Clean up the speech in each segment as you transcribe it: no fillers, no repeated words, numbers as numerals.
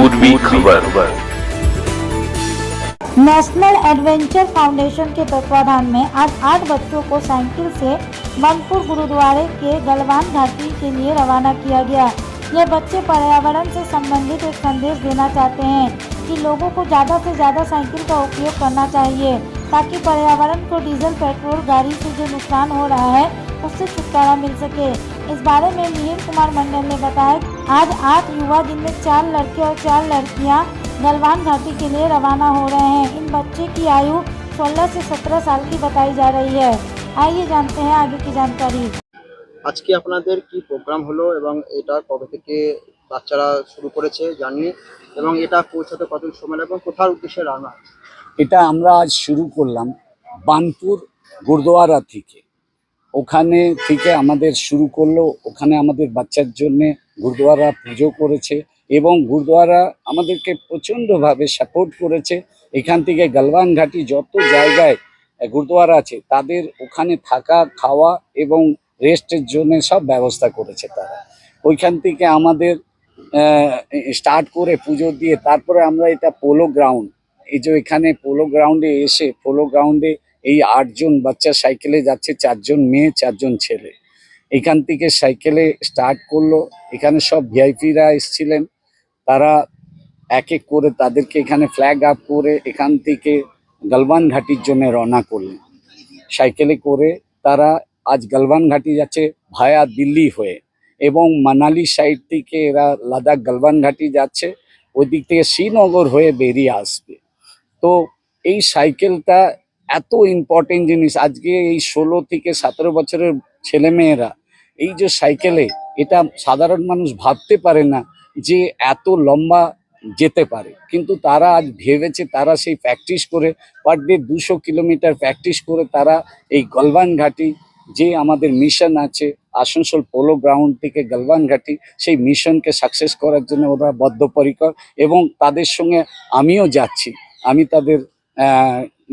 पूर्वी खबर। National adventure foundation के तत्वाधान में आज 8 बच्चों को साइकिल से बनपुर गुरुद्वारे के गलवान घाटी के लिए रवाना किया गया। ये बच्चे पर्यावरण से संबंधित एक संदेश देना चाहते हैं कि लोगों को ज़्यादा से ज़्यादा साइकिल का उपयोग करना चाहिए ताकि पर्यावरण को डीजल पेट्रोल गाड़ी से जो नुकसान हो रहा है उससे छुटकारा मिल सके। इस बारे में मिहिर कुमार मंडल ने बताया आज 8 युवा जिनमें 4 लड़के और 4 लड़कियां गलवान घाटी के लिए रवाना हो रहे हैं। इन बच्चे की आयु 16 से 17 साल की बताई जा रही है। आइए जानते हैं आगे की जानकारी। आज के আপনাদের কি প্রোগ্রাম হলো এবং এটা কবে থেকে বাচ্চারা শুরু করেছে জার্নি এবং এটা পৌঁছাতে কতদিন সময় লাগবে এবং কোথার উদ্দেশ্যে রওনা? এটা আমরা আজ শুরু করলাম বানপুর গুরুদ্বারা থেকে। ওখানে থেকে আমাদের শুরু করলো, ওখানে আমাদের বাচ্চার জন্য গুরুদ্বারা পুজো করেছে এবং গুরুদ্বারা আমাদেরকে প্রচণ্ডভাবে সাপোর্ট করেছে। এখান থেকে গলওয়ান ঘাটি যত জায়গায় গুরুদ্বারা আছে তাদের ওখানে থাকা খাওয়া এবং রেস্টের জন্য সব ব্যবস্থা করেছে তারা। ওইখান থেকে আমাদের স্টার্ট করে পুজো দিয়ে তারপরে আমরা এটা পোলো গ্রাউন্ড, এই যে এখানে পোলো গ্রাউন্ডে এসে পোলো গ্রাউন্ডে এই 8 জন বাচ্চা সাইকেলে যাচ্ছে, 4 জন মেয়ে 4 জন ছেলে। এখান থেকে সাইকেলে স্টার্ট করলো। এখানে সব ভিআইপিরা এসেছিলেন, তারা এক এক করে তাদেরকে এখানে ফ্ল্যাগ আপ করে এখান থেকে গলওয়ান ঘাটির জন্য রওনা করলেন সাইকেলে করে। তারা আজ গলওয়ান ঘাটি যাচ্ছে ভায়া দিল্লি হয়ে এবং মানালি সাইড থেকে এরা লাদাখ গলওয়ান ঘাটি যাচ্ছে, ওই দিক থেকে শ্রীনগর হয়ে বেরিয়ে আসবে। তো এই সাইকেলটা এত ইম্পর্টেন্ট জিনিস। আজকে এই 16 থেকে 17 বছরের ছেলেমেয়েরা এই যে সাইকেলে, এটা সাধারণ মানুষ ভাবতে পারে না যে এত লম্বা যেতে পারে, কিন্তু তারা আজ ভেবেছে। তারা সেই প্র্যাকটিস করে পার ডে 200 কিলোমিটার প্র্যাকটিস করে তারা এই গলওয়ান ঘাটি যে আমাদের মিশন আছে আসানসোল পোলো গ্রাউন্ড থেকে গলওয়ান ঘাটি, সেই মিশনকে সাকসেস করার জন্য ওরা বদ্ধপরিকর এবং তাদের সঙ্গে আমিও যাচ্ছি। আমি তাদের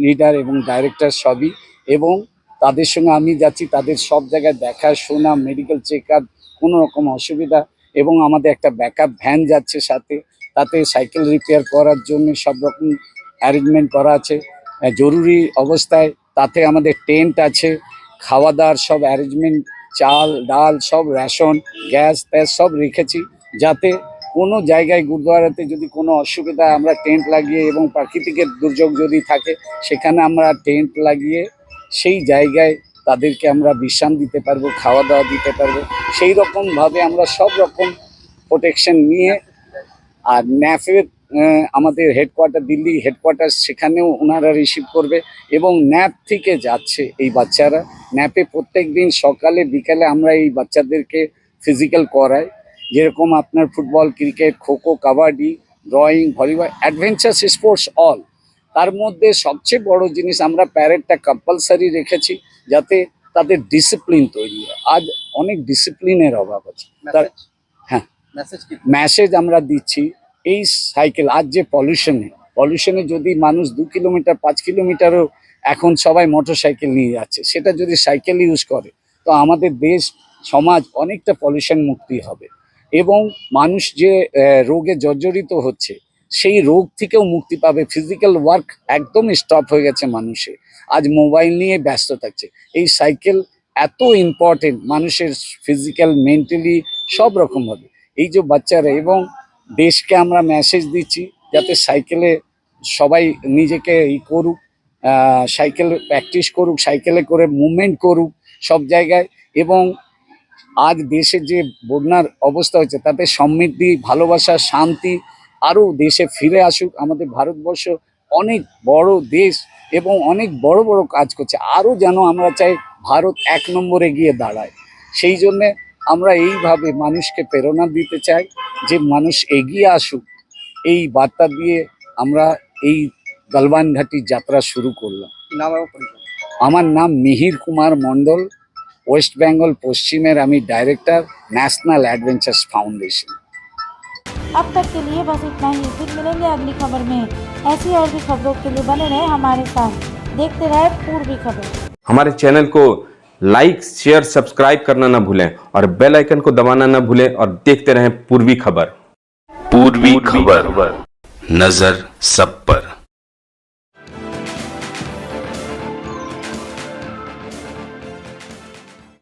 লিডার এবং ডাইরেক্টর সবই, এবং তাদের সঙ্গে আমি যাচ্ছি। তাদের সব জায়গায় দেখাশোনা, মেডিকেল চেক আপ, কোনো রকম অসুবিধা, এবং আমাদের একটা ব্যাকআপ ভ্যান যাচ্ছে সাথে, তাতে সাইকেল রিপেয়ার করার জন্য সব রকম অ্যারেঞ্জমেন্ট করা আছে। জরুরি অবস্থায় তাতে আমাদের টেন্ট আছে, খাওয়া দাওয়ার সব অ্যারেঞ্জমেন্ট, চাল ডাল সব রেশন গ্যাস ট্যাস সব রেখেছি, যাতে কোনো জায়গায় গুরুদ্বারাতে যদি কোনো অসুবিধা আমরা টেন্ট লাগিয়ে, এবং প্রাকৃতিক দুর্যোগ যদি থাকে সেখানে আমরা টেন্ট লাগিয়ে সেই জায়গায় তাদেরকে আমরা বিশ্রাম দিতে পারবো, খাওয়া দাওয়া দিতে পারবো। সেই রকমভাবে আমরা সব রকম প্রোটেকশন নিয়ে, আর ন্যাফের আমাদের হেডকোয়ার্টার দিল্লি হেডকোয়ার্টার, সেখানেও ওনারা রিসিভ করবে এবং ন্যাপ থেকে যাচ্ছে এই বাচ্চারা। ন্যাপে প্রত্যেক দিন সকালে বিকালে আমরা এই বাচ্চাদেরকে ফিজিক্যাল করাই, যেরকম আপনার football, cricket, kho kho, kabaddi, drawing, volleyball, adventure sports all. তার মধ্যে সবচেয়ে বড় জিনিস আমরা প্যারেডটা কম্পালসারি রেখেছি যাতে তাদের ডিসিপ্লিন তৈরি হয়। আজ অনেক ডিসিপ্লিনের অভাব আছে। তার হ্যাঁ মেসেজ আমরা দিচ্ছি। এই সাইকেল আজ যে পলিউশনে যদি মানুষ 2 কিলোমিটার 5 কিলোমিটারও এখন সবাই মোটর সাইকেল নিয়ে যাচ্ছে, সেটা যদি সাইকেল ইউজ করে তো আমাদের দেশ সমাজ অনেকটা পলিউশন মুক্তি হবে এবং মানুষ যে রোগে জর্জরিত হচ্ছে সেই রোগ থেকেও মুক্তি পাবে। ফিজিক্যাল ওয়ার্ক একদম স্টপ হয়ে গেছে মানুষের, আজ মোবাইল নিয়ে ব্যস্ত থাকছে। এই সাইকেল এত ইম্পর্টেন্ট মানুষের ফিজিক্যাল, মেন্টালি সব রকমভাবে। এই যে বাচ্চারা এবং দেশকে আমরা মেসেজ দিচ্ছি যাতে সাইকেলে সবাই নিজেকে করুক, সাইকেল প্র্যাকটিস করুক, সাইকেলে করে মুভমেন্ট করুক সব জায়গায়। এবং আজ দেশে যে বন্যার অবস্থা হচ্ছে তাতে সমৃদ্ধি, ভালোবাসা, শান্তি আরও দেশে ফিরে আসুক। আমাদের ভারতবর্ষ অনেক বড় দেশ এবং অনেক বড় বড় কাজ করছে, আরও যেন আমরা চাই ভারত 1 নম্বরে গিয়ে দাঁড়ায়। সেই জন্যে আমরা এইভাবে মানুষকে প্রেরণা দিতে চাই যে মানুষ এগিয়ে আসুক। এই বার্তা দিয়ে আমরা এই গলওয়ান ঘাটির যাত্রা শুরু করলাম। আমার নাম মিহির কুমার মণ্ডল, ওয়েস্ট বেঙ্গল পশ্চিমের আমি डायरेक्टर नेशनल एडवेंचर्स फाउंडेशन। अब तक के लिए बस इतना ही, फिर मिलेंगे अगली खबर में। ऐसी और भी खबरों के लिए बने रहे हमारे साथ, देखते रहे पूर्वी खबर। हमारे चैनल को लाइक, शेयर, सब्सक्राइब करना ना भूलें और बेल आइकन को दबाना ना भूलें और देखते रहें पूर्वी खबर। पूर्वी खबर नजर सब